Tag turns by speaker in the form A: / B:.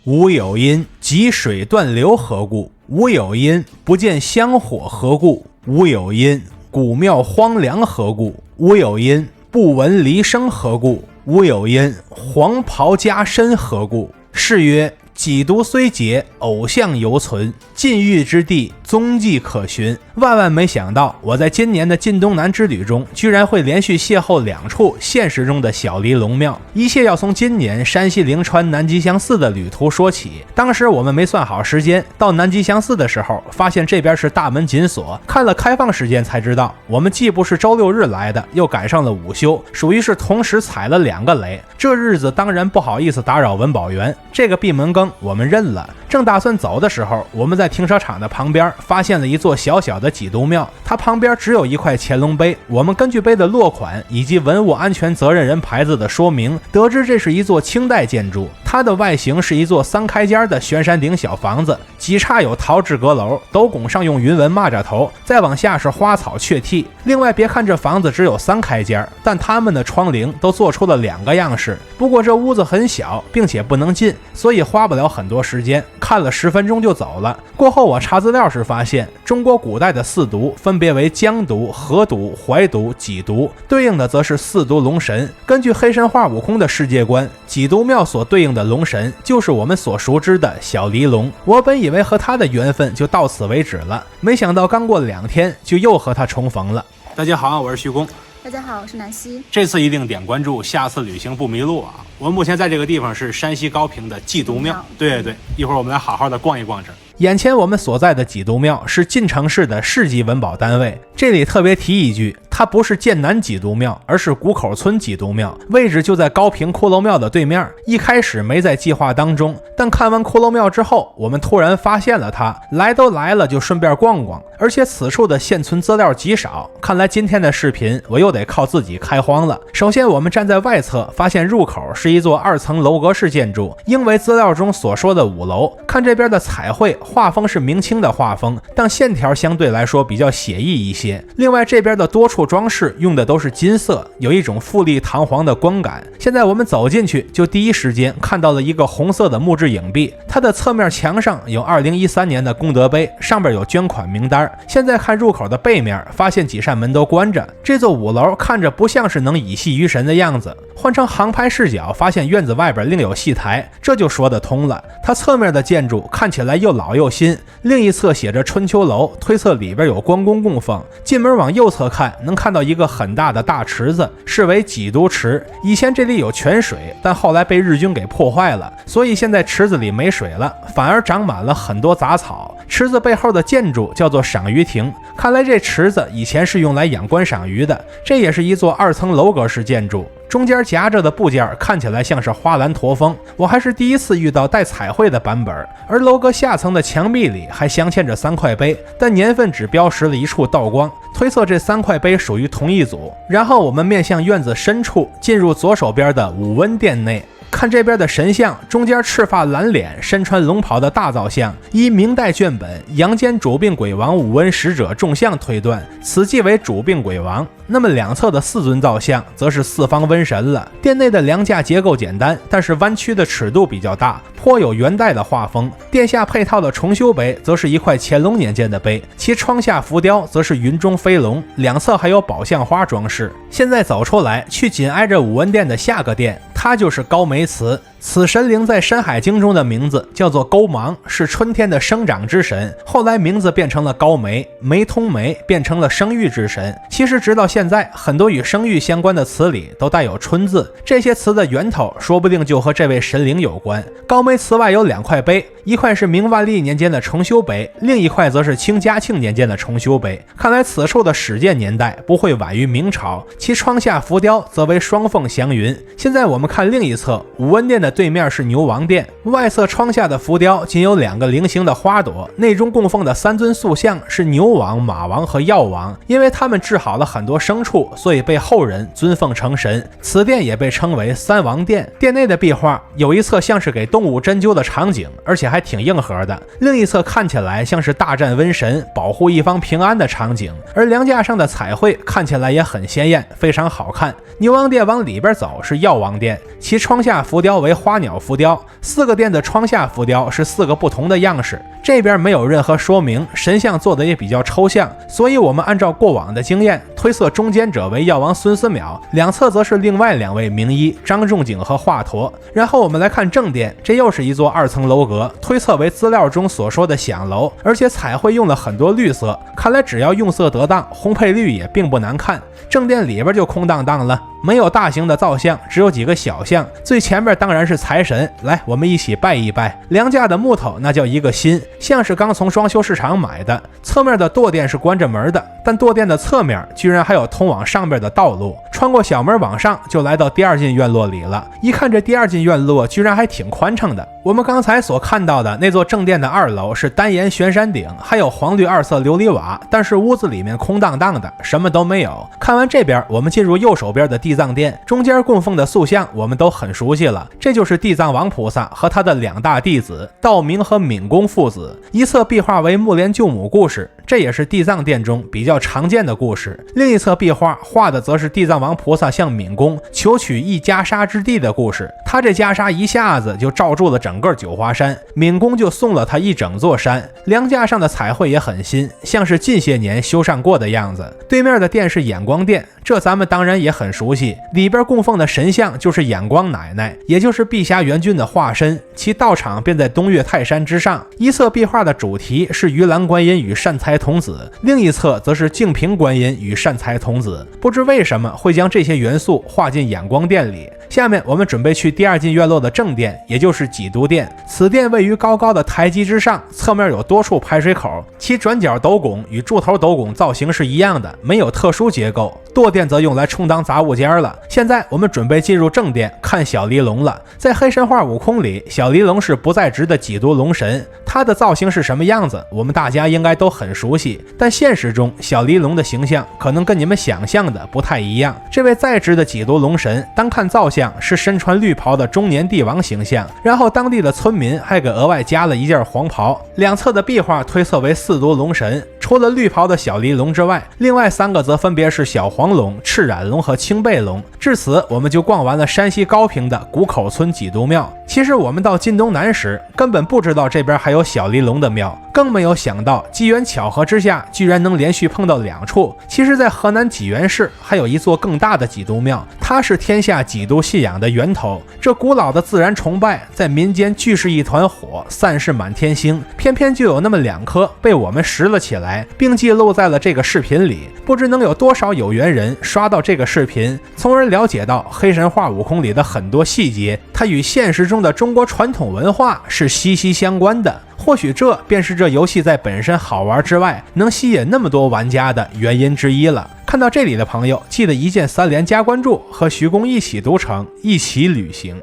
A: 吾有因，汲水断流何故？吾有因，不见香火何故？吾有因，古庙荒凉何故？吾有因，不闻离声何故？吾有因，黄袍加身何故？是曰：己毒虽解，偶像犹存，禁欲之地，踪迹可寻。万万没想到，我在今年的晋东南之旅中，居然会连续邂逅2处现实中的小离龙庙。一切要从今年山西灵川南极祥寺的旅途说起。当时我们没算好时间，到南极祥寺的时候，发现这边是大门紧锁，看了开放时间才知道，我们既不是周6日来的，又赶上了午休，属于是同时踩了2个雷。这日子当然不好意思打扰文保员，这个闭门羹我们认了。正打算走的时候，我们在停车场的旁边发现了一座小小的济都庙，它旁边只有一块乾隆碑。我们根据碑的落款以及文物安全责任人牌子的说明，得知这是一座清代建筑。它的外形是一座3开间的悬山顶小房子，几岔有陶制阁楼，斗拱上用云纹蚂蚱头，再往下是花草雀替。另外别看这房子只有3开间，但它们的窗棂都做出了2个样式。不过这屋子很小，并且不能进，所以花不了很多时间，看了10分钟就走了。过后我查资料时发现，中国古代的4毒分别为江毒、河毒、淮毒、己毒，对应的则是4毒龙神。根据黑神话悟空的世界观，济都庙所对应的龙神就是我们所熟知的小离龙。我本以为和他的缘分就到此为止了，没想到刚过2天就又和他重逢了。大家好，我是徐工。
B: 大家好，我是南希。
A: 这次一定点关注，下次旅行不迷路啊！我们目前在这个地方是山西高平的济都庙，对，一会儿我们来好好的逛一逛这儿。眼前我们所在的济都庙是晋城市的市级文保单位，这里特别提一句，它不是剑南济都庙，而是谷口村济都庙，位置就在高平骷髅庙的对面。一开始没在计划当中，但看完骷髅庙之后，我们突然发现了它，来都来了就顺便逛逛。而且此处的现存资料极少，看来今天的视频我又得靠自己开荒了。首先我们站在外侧，发现入口是一座2层楼阁式建筑，应为资料中所说的5楼。看这边的彩绘画风是明清的画风，但线条相对来说比较写意一些。另外这边的多处装饰用的都是金色，有一种富丽堂皇的观感。现在我们走进去，就第一时间看到了一个红色的木质影壁，它的侧面墙上有2013年的功德碑，上边有捐款名单。现在看入口的背面，发现几扇门都关着。这座5楼看着不像是能以戏于神的样子。换成航拍视角，发现院子外边另有戏台，这就说得通了。它侧面的建筑看起来又老又新，另一侧写着春秋楼，推测里边有关公供奉。进门往右侧看，能看到一个很大的大池子，是为济都池。以前这里有泉水，但后来被日军给破坏了，所以现在池子里没水了，反而长满了很多杂草。池子背后的建筑叫做赏鱼亭，看来这池子以前是用来养观赏鱼的。这也是一座2层楼阁式建筑，中间夹着的部件看起来像是花篮驼峰，我还是第一次遇到带彩绘的版本。而楼阁下层的墙壁里还镶嵌着3块碑，但年份只标识了一处道光，推测这3块碑属于同一组。然后我们面向院子深处，进入左手边的武温殿内。看这边的神像，中间赤发蓝脸身穿龙袍的大造像，依明代卷本阳间主病鬼王武温使者众像推断，此即为主病鬼王。那么两侧的4尊造像则是4方瘟神了。殿内的梁架结构简单，但是弯曲的尺度比较大，颇有元代的画风。殿下配套的重修碑则是一块乾隆年间的碑，其窗下浮雕则是云中飞龙，两侧还有宝相花装饰。现在走出来，去紧挨着武温殿的下个殿，它就是高梅祠。此神灵在《山海经》中的名字叫做勾芒，是春天的生长之神，后来名字变成了高梅，梅通梅变成了生育之神。其实直到现在，很多与生育相关的词里都带有春字，这些词的源头说不定就和这位神灵有关。高梅祠外有2块碑，一块是明万历年间的重修碑，另一块则是清嘉庆年间的重修碑。看来此处的始建年代不会晚于明朝，其窗下浮雕则为双凤祥云。现在我们看另一侧，武温殿的对面是牛王殿，外侧窗下的浮雕仅有2个菱形的花朵，内中供奉的3尊塑像是牛王、马王和药王，因为他们治好了很多牲畜，所以被后人尊奉成神。此殿也被称为3王殿。殿内的壁画有一侧像是给动物针灸的场景，而且还挺硬核的，另一侧看起来像是大战瘟神、保护一方平安的场景，而梁架上的彩绘看起来也很鲜艳，非常好看。牛王殿往里边走是药王殿，其窗下浮雕为花鸟浮雕，4个殿的窗下浮雕是4个不同的样式。这边没有任何说明，神像做的也比较抽象，所以我们按照过往的经验推测中间者为药王孙思邈，两侧则是另外2位名医张仲景和华佗。然后我们来看正殿，这又是一座2层楼阁，推测为资料中所说的响楼，而且彩绘用了很多绿色，看来只要用色得当，红配绿也并不难看。正殿里边就空荡荡了，没有大型的造像，只有几个小像。最前面当然是财神，来，我们一起拜一拜。梁架的木头那叫一个新，像是刚从装修市场买的。侧面的垛殿是关着门的，但垛殿的侧面居然还有通往上边的道路，穿过小门往上就来到第2进院落里了。一看这第2进院落居然还挺宽敞的。我们刚才所看到的那座正殿的2楼是单檐悬山顶，还有黄绿2色琉璃瓦，但是屋子里面空荡荡的，什么都没有。看完这边，我们进入右手边的地藏殿，中间供奉的塑像我们都很熟悉了，这就是地藏王菩萨和他的2大弟子道明和敏公父子。一侧壁画为木莲救母故事，这也是地藏殿中比较常见的故事。另一侧壁画画的则是地藏王菩萨向敏公求取一袈裟之地的故事。他这袈裟一下子就罩住了整个九华山，敏公就送了他一整座山。梁架上的彩绘也很新，像是近些年修缮过的样子。对面的殿是眼光殿，这咱们当然也很熟悉，里边供奉的神像就是眼光奶奶，也就是碧霞元君的化身，其道场便在东岳泰山之上。一侧壁画的主题是鱼篮观音与善财童子，另一侧则是净瓶观音与善财童子。不知为什么会将这些元素画进眼光殿里。下面我们准备去第2进院落的正殿，也就是几都殿。此殿位于高高的台基之上，侧面有多处排水口，其转角斗拱与柱头斗拱造型是一样的，没有特殊结构。垛殿则用来充当杂物间了。现在我们准备进入正殿看小离龙了。在黑神话悟空里，小离龙是不在职的几都龙神，他的造型是什么样子，我们大家应该都很熟悉。但现实中小离龙的形象可能跟你们想象的不太一样。这位在职的几都龙神，单看造像是身穿绿袍的中年帝王形象，然后当地的村民还给额外加了一件黄袍。两侧的壁画推测为4都龙神，除了绿袍的小离龙之外，另外3个则分别是小黄龙、赤染龙和青背龙。至此我们就逛完了山西高平的谷口村几都庙。其实我们到晋东南时根本不知道这边还有小离龙的庙，更没有想到机缘巧合之下居然能连续碰到2处。其实在河南济源市还有一座更大的几都庙，它是天下几都信仰的源头。这古老的自然崇拜在民间俱是一团火，散是满天星，偏偏就有那么2颗被我们拾了起来，并记录在了这个视频里。不知能有多少有缘人刷到这个视频，从而了解到黑神话悟空里的很多细节，它与现实中的中国传统文化是息息相关的。或许这便是这游戏在本身好玩之外，能吸引那么多玩家的原因之一了。看到这里的朋友，记得一键3连加关注，和徐工一起读城，一起旅行。